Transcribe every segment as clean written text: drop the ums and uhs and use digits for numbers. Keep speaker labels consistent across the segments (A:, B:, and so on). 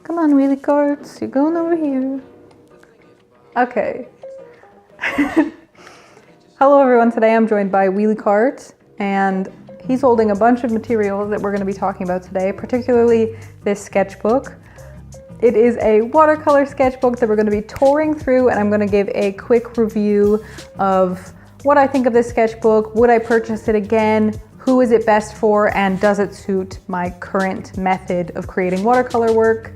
A: Come on, wheelie carts, you're going over here. Okay. Hello everyone, today I'm joined by Wheelie Cart, and he's holding a bunch of materials that we're going to be talking about today, particularly this sketchbook. It is a watercolor sketchbook that we're going to be touring through, and I'm going to give a quick review of what I think of this sketchbook. Would I purchase it again? Who is it best for? And does it suit my current method of creating watercolor work?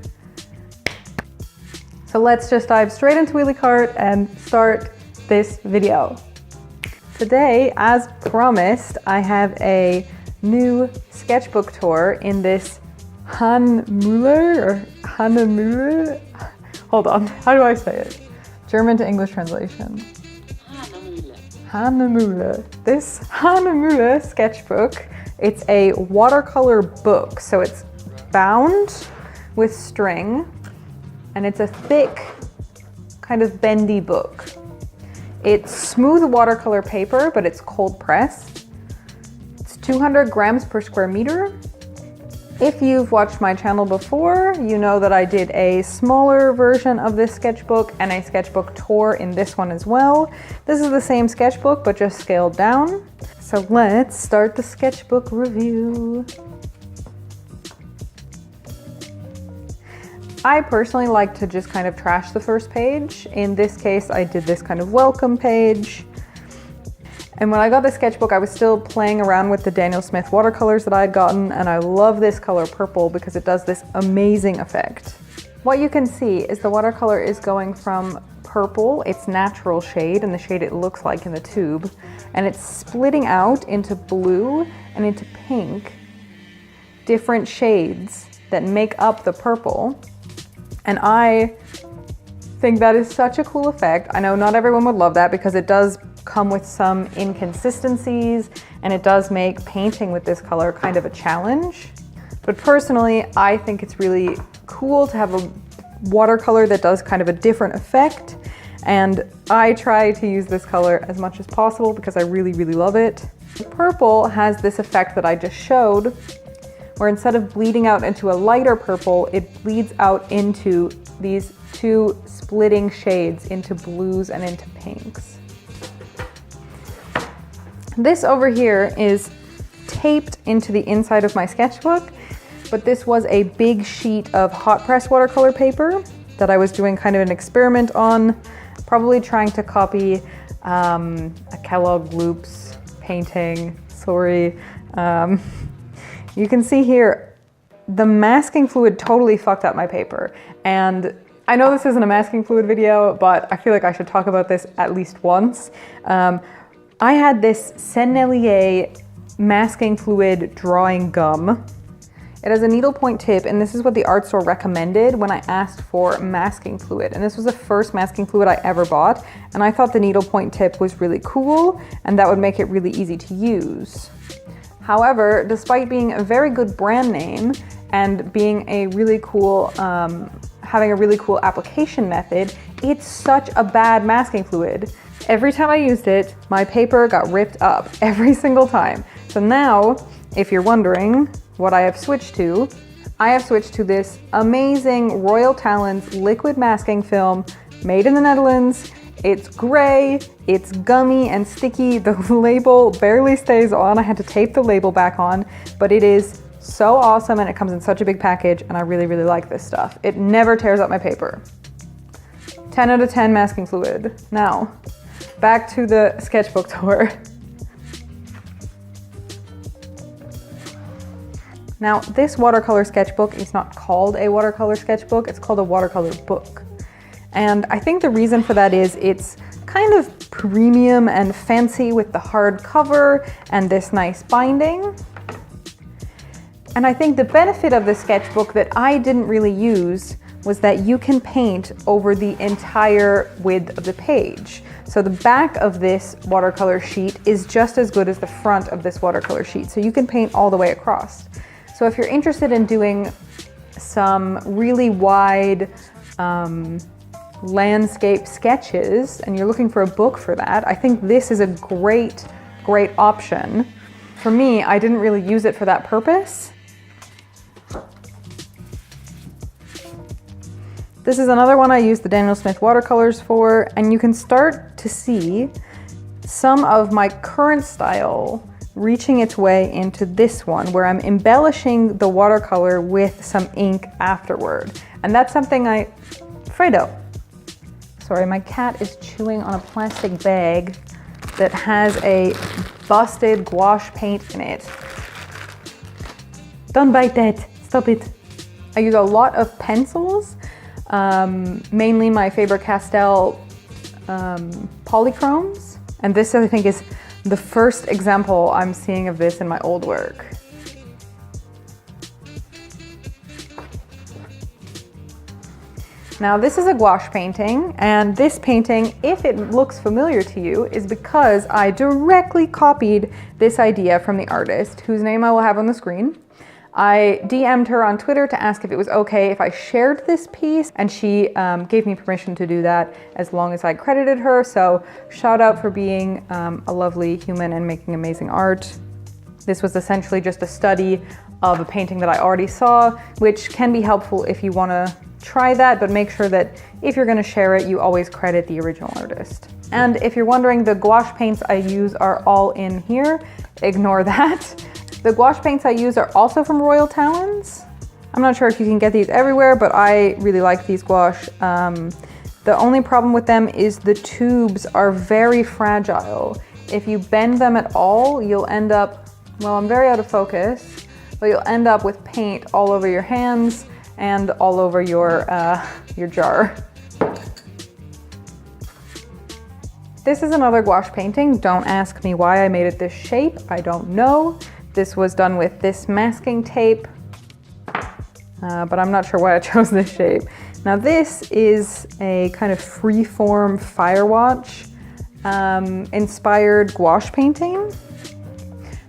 A: So let's just dive straight into Wheelie Cart and start this video. Today, as promised, I have a new sketchbook tour in this hahnemühle. Hold on, how do I say it? German to English translation. Hahnemühle. This hahnemühle sketchbook, it's a watercolor book. So it's bound with string, and it's a thick, kind of bendy book. It's smooth watercolor paper, but it's cold pressed. It's 200 grams per square meter. If you've watched my channel before, you know that I did a smaller version of this sketchbook and a sketchbook tour in this one as well. This is the same sketchbook, but just scaled down. So let's start the sketchbook review. I personally like to just kind of trash the first page. In this case, I did this kind of welcome page. And when I got the sketchbook, I was still playing around with the Daniel Smith watercolors that I had gotten, and I love this color purple because it does this amazing effect. What you can see is the watercolor is going from purple, its natural shade, and the shade it looks like in the tube, and it's splitting out into blue and into pink, different shades that make up the purple. And I think that is such a cool effect. I know not everyone would love that because it does come with some inconsistencies, and it does make painting with this color kind of a challenge. But personally, I think it's really cool to have a watercolor that does kind of a different effect. And I try to use this color as much as possible because I really, really love it. Purple has this effect that I just showed, where instead of bleeding out into a lighter purple, it bleeds out into these two splitting shades into blues and into pinks. This over here is taped into the inside of my sketchbook, but this was a big sheet of hot press watercolor paper that I was doing kind of an experiment on, probably trying to copy a Kellogg Loops painting, sorry. You can see here, the masking fluid totally fucked up my paper. And I know this isn't a masking fluid video, but I feel like I should talk about this at least once. I had this Sennelier masking fluid drawing gum. It has a needlepoint tip, and this is what the art store recommended when I asked for masking fluid. And this was the first masking fluid I ever bought, and I thought the needlepoint tip was really cool, and that would make it really easy to use. However, despite being a very good brand name and being a really cool, having a really cool application method, it's such a bad masking fluid. Every time I used it, my paper got ripped up every single time. So now, if you're wondering what I have switched to, I have switched to this amazing Royal Talens liquid masking film made in the Netherlands. It's gray, it's gummy and sticky. The label barely stays on. I had to tape the label back on, but it is so awesome, and it comes in such a big package, and I really, really like this stuff. It never tears up my paper. 10 out of 10 masking fluid. Now, back to the sketchbook tour. Now, this watercolor sketchbook is not called a watercolor sketchbook, it's called a watercolor book. And I think the reason for that is it's kind of premium and fancy with the hardcover and this nice binding. And I think the benefit of the sketchbook that I didn't really use was that you can paint over the entire width of the page. So the back of this watercolor sheet is just as good as the front of this watercolor sheet. So you can paint all the way across. So if you're interested in doing some really wide landscape sketches and you're looking for a book for that, I think this is a great option. For me, I didn't really use it for that purpose. This is another one I used the Daniel Smith watercolors for, and you can start to see some of my current style reaching its way into this one, where I'm embellishing the watercolor with some ink afterward. And that's something Fredo. Sorry, my cat is chewing on a plastic bag that has a busted gouache paint in it. Don't bite that, stop it. I use a lot of pencils, mainly my Faber-Castell polychromes. And this, I think, is the first example I'm seeing of this in my old work. Now this is a gouache painting, and this painting, if it looks familiar to you, is because I directly copied this idea from the artist, whose name I will have on the screen. I DM'd her on Twitter to ask if it was okay if I shared this piece, and she gave me permission to do that as long as I credited her. So shout out for being a lovely human and making amazing art. This was essentially just a study of a painting that I already saw, which can be helpful if you want to try that, but make sure that if you're going to share it, you always credit the original artist. And if you're wondering, the gouache paints I use are all in here. Ignore that. The gouache paints I use are also from Royal Talons. I'm not sure if you can get these everywhere, but I really like these gouache. The only problem with them is the tubes are very fragile. If you bend them at all, you'll end up, well, I'm very out of focus, but you'll end up with paint all over your hands and all over your jar. This is another gouache painting. Don't ask me why I made it this shape. I don't know. This was done with this masking tape, but I'm not sure why I chose this shape. Now this is a kind of freeform Firewatch inspired gouache painting.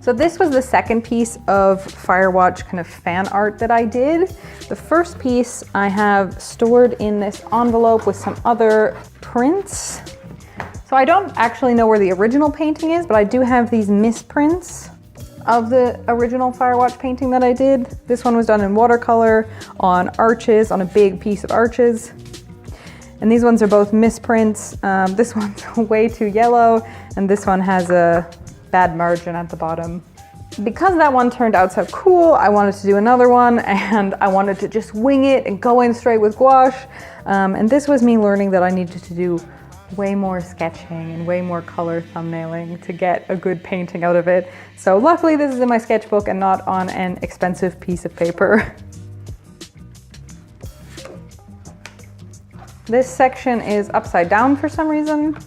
A: So this was the second piece of Firewatch kind of fan art that I did. The first piece I have stored in this envelope with some other prints. So I don't actually know where the original painting is, but I do have these misprints of the original Firewatch painting that I did. This one was done in watercolor on arches, on a big piece of arches. And these ones are both misprints. This one's way too yellow, and this one has a bad margin at the bottom. Because that one turned out so cool, I wanted to do another one, and I wanted to just wing it and go in straight with gouache. And this was me learning that I needed to do way more sketching and way more color thumbnailing to get a good painting out of it. So luckily this is in my sketchbook and not on an expensive piece of paper. This section is upside down for some reason.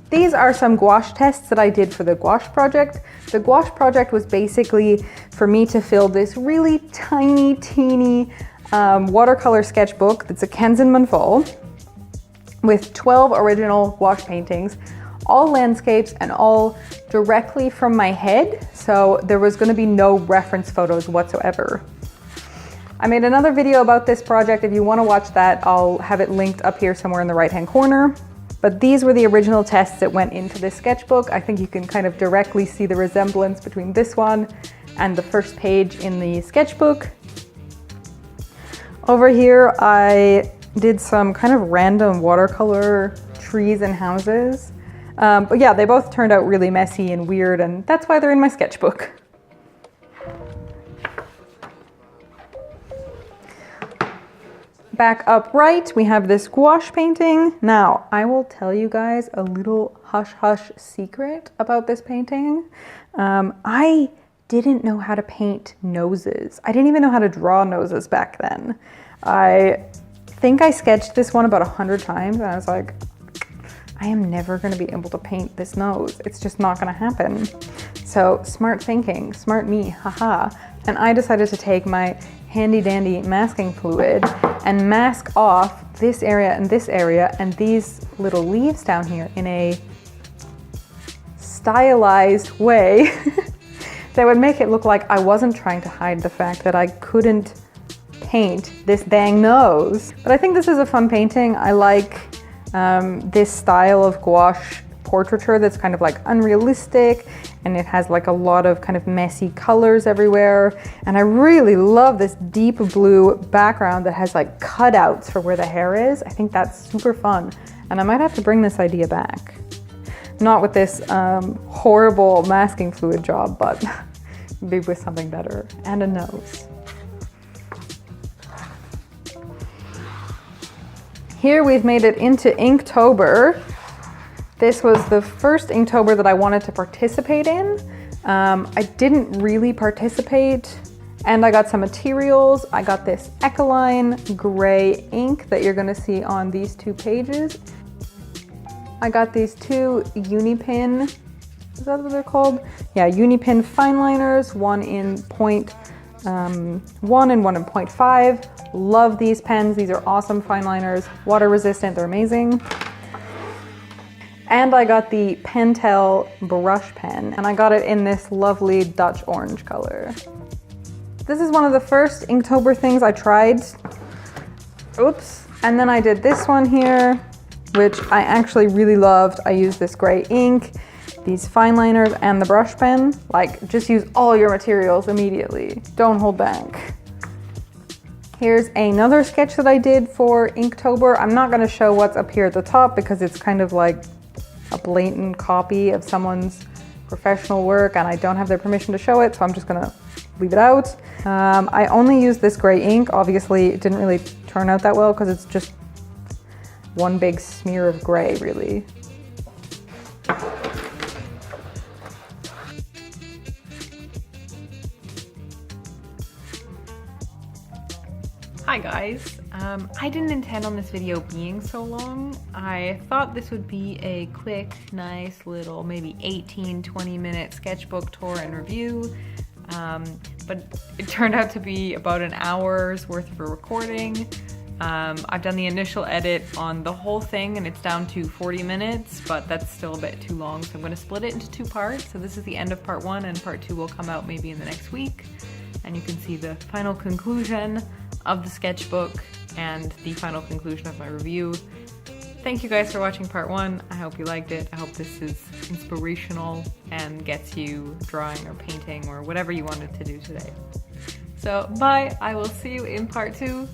A: These are some gouache tests that I did for the gouache project. The gouache project was basically for me to fill this really tiny, teeny watercolor sketchbook that's a Kenzen Manfol with 12 original gouache paintings, all landscapes and all directly from my head. So there was going to be no reference photos whatsoever. I made another video about this project. If you want to watch that, I'll have it linked up here somewhere in the right-hand corner. But these were the original tests that went into this sketchbook. I think you can kind of directly see the resemblance between this one and the first page in the sketchbook. Over here, I did some kind of random watercolor trees and houses. But yeah, they both turned out really messy and weird, and that's why they're in my sketchbook. Back up right, we have this gouache painting. Now, I will tell you guys a little hush-hush secret about this painting. I didn't know how to paint noses. I didn't even know how to draw noses back then. I think I sketched this one about 100 times, and I was like, I am never gonna be able to paint this nose. It's just not gonna happen. So smart thinking, smart me, haha. And I decided to take my handy dandy masking fluid and mask off this area and these little leaves down here in a stylized way that would make it look like I wasn't trying to hide the fact that I couldn't paint this dang nose. But I think this is a fun painting. I like this style of gouache portraiture that's kind of like unrealistic and it has like a lot of kind of messy colors everywhere. And I really love this deep blue background that has like cutouts for where the hair is. I think that's super fun. And I might have to bring this idea back. Not with this horrible masking fluid job, but maybe with something better. And a nose. Here we've made it into Inktober. This was the first Inktober that I wanted to participate in. I didn't really participate, and I got some materials. I got this Ecoline gray ink that you're gonna see on these 2 pages. I got these 2 Unipin, is that what they're called? Yeah, Unipin fine liners, one in 0.1 and one in 0.5. Love these pens. These are awesome fine liners, water resistant, they're amazing. And I got the Pentel brush pen, and I got it in this lovely Dutch orange color. This is one of the first Inktober things I tried. Oops. And then I did this one here, which I actually really loved. I used this gray ink, these fine liners, and the brush pen. Like, just use all your materials immediately. Don't hold back. Here's another sketch that I did for Inktober. I'm not gonna show what's up here at the top because it's kind of like a blatant copy of someone's professional work and I don't have their permission to show it, so I'm just gonna leave it out. I only used this gray ink. Obviously, it didn't really turn out that well because it's just one big smear of gray, really. Hi guys, I didn't intend on this video being so long. I thought this would be a quick, nice little, maybe 18-20 minute sketchbook tour and review, but it turned out to be about an hour's worth of a recording. I've done the initial edit on the whole thing and it's down to 40 minutes, but that's still a bit too long, so I'm going to split it into 2 parts. So this is the end of part 1 and part 2 will come out maybe in the next week, and you can see the final conclusion of the sketchbook and the final conclusion of my review. Thank you guys for watching part 1. I hope you liked it. I hope this is inspirational and gets you drawing or painting or whatever you wanted to do today. So bye, I will see you in part 2.